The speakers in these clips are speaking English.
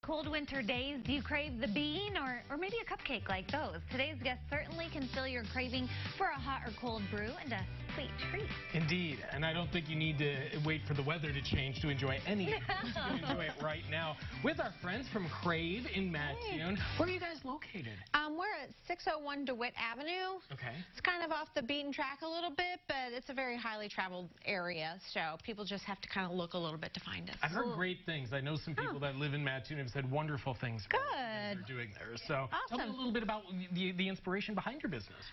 cold winter days, do you crave the bean or maybe a cupcake like those? Today's guest certainly can fill your craving for a hot or cold brew and a sweet treat. Indeed, and I don't think you need to wait for the weather to change to enjoy any of it. You can enjoy it right now with our friends from Crave in Mattoon. Where are you guys located? We're at 601 DeWitt Avenue. Okay. It's kind of off the beaten track a little bit, but it's a very highly traveled area, so people just have to kind of look a little bit to find us. I've heard great things. I know some people that live in Mattoon have said wonderful things about what you guys are doing there. So tell me a little bit about the inspiration behind your business.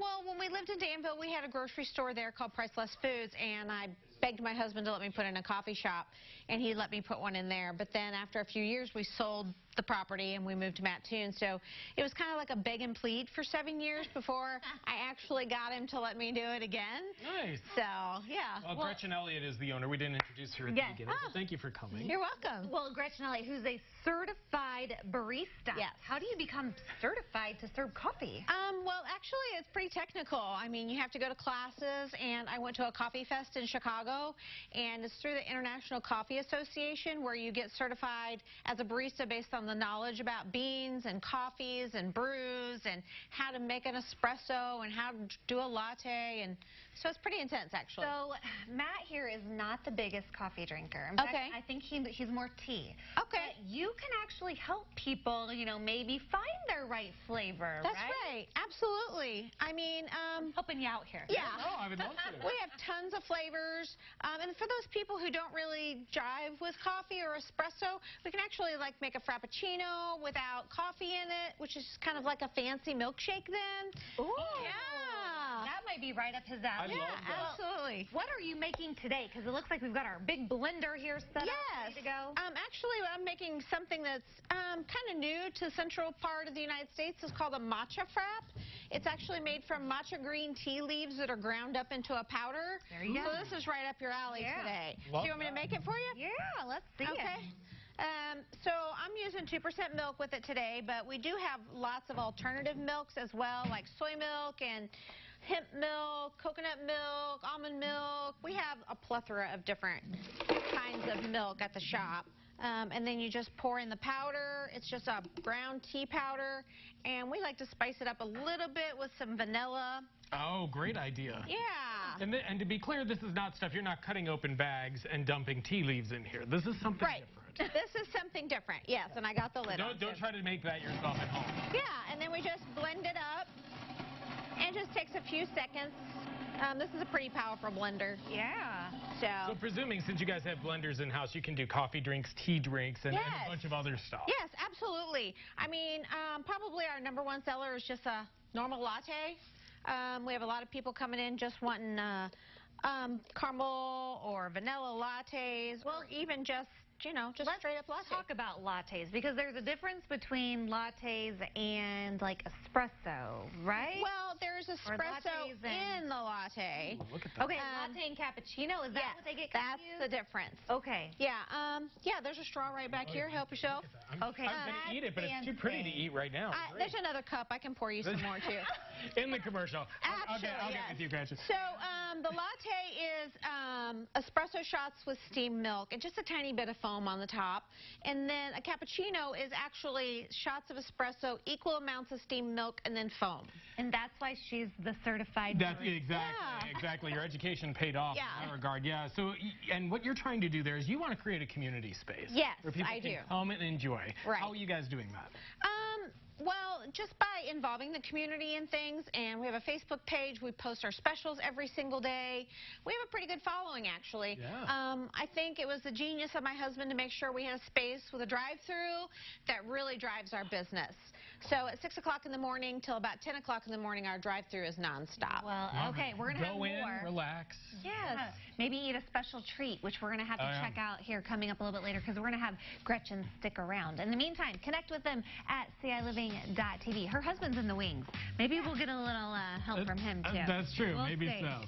Well, when we lived in Danville, we had a grocery store there called Priceless Foods, and I begged my husband to let me put in a coffee shop, and he let me put one in there. But then after a few years, we sold the property and we moved to Mattoon. So it was kind of like a beg and plead for 7 years before I actually got him to let me do it again. Nice. So, yeah. Well, Gretchen Elliott is the owner. We didn't introduce her at the beginning. So thank you for coming. You're welcome. Well, Gretchen Elliott, who's a certified barista. Yes. How do you become certified to serve coffee? Well, actually, it's pretty technical. I mean, you have to go to classes, and I went to a coffee fest in Chicago, and it's through the International Coffee Association where you get certified as a barista based on the knowledge about beans and coffees and brews and how to make an espresso and how to do a latte, and so it's pretty intense, actually. So Matt here is not the biggest coffee drinker. In fact, I think he's more tea. Okay. But you can actually help people, you know, maybe find their right flavor, That's right? right. Absolutely. I mean, Helping you out here. yeah. Oh, I would love to. We have tons of flavors, and for those people who don't really jive with coffee or espresso, we can actually like make a frappuccino without coffee in it, which is kind of like a fancy milkshake then. Ooh. Yeah. That might be right up his alley. I love that. Absolutely. What are you making today? Because it looks like we've got our big blender here set up, ready to go. Actually, I'm making something that's kind of new to the central part of the United States. It's called a matcha frap. It's actually made from matcha green tea leaves that are ground up into a powder. There you go. So this is right up your alley today. Love Do you want me to make it for you? Yeah, let's see it. So I'm using 2% milk with it today, but we do have lots of alternative milks as well, like soy milk and hemp milk, coconut milk, almond milk. We have a plethora of different kinds of milk at the shop. And then you just pour in the powder. It's just a ground tea powder, and we like to spice it up a little bit with some vanilla. Oh, great idea. Yeah. And to be clear, this is not stuff, you're not cutting open bags and dumping tea leaves in here. This is something different. This is something different, yes, and I got the lid on. Don't try to make that yourself at home. Yeah, and then we just blend it up, and it just takes a few seconds. This is a pretty powerful blender. Yeah. So presuming, since you guys have blenders in-house, you can do coffee drinks, tea drinks, and a bunch of other stuff. Yes, absolutely. I mean, probably our #1 seller is just a normal latte. We have a lot of people coming in just wanting caramel or vanilla lattes, or even just, you know, just straight up latte. Let's talk about lattes, because there's a difference between lattes and like espresso, right? Well, there's espresso in the latte. Ooh, look at that. Okay, latte and cappuccino, is that what they get confused? That's the difference. Okay. Yeah, there's a straw right back here. Help yourself. Okay. I'm going to eat it, but it's too pretty to eat right now. There's another cup. I can pour you some more, too. In the commercial. I'll get with you, Gretchen. So the latte is espresso shots with steamed milk and just a tiny bit of foam on the top. And then a cappuccino is actually shots of espresso, equal amounts of steamed milk, and then foam. And that's why she's the certified Exactly. Your education paid off in that regard. Yeah. So, and what you're trying to do there is you want to create a community space. Yes, where people can come and enjoy. Right. How are you guys doing that? Well, just by involving the community in things, and we have a Facebook page. We post our specials every single day. We have a pretty good following, actually. Yeah. I think it was the genius of my husband to make sure we had a space with a drive-through that really drives our business. So at 6 o'clock in the morning till about 10 o'clock in the morning, our drive-through is nonstop. Well, okay, we're going to have more. Go in, relax. Yes. Maybe eat a special treat, which we're going to have to check out here coming up a little bit later, because we're going to have Gretchen stick around. In the meantime, connect with them at CILiving.tv. Her husband's in the wings. Maybe we'll get a little help from him, too. That's true. We'll Maybe see. so.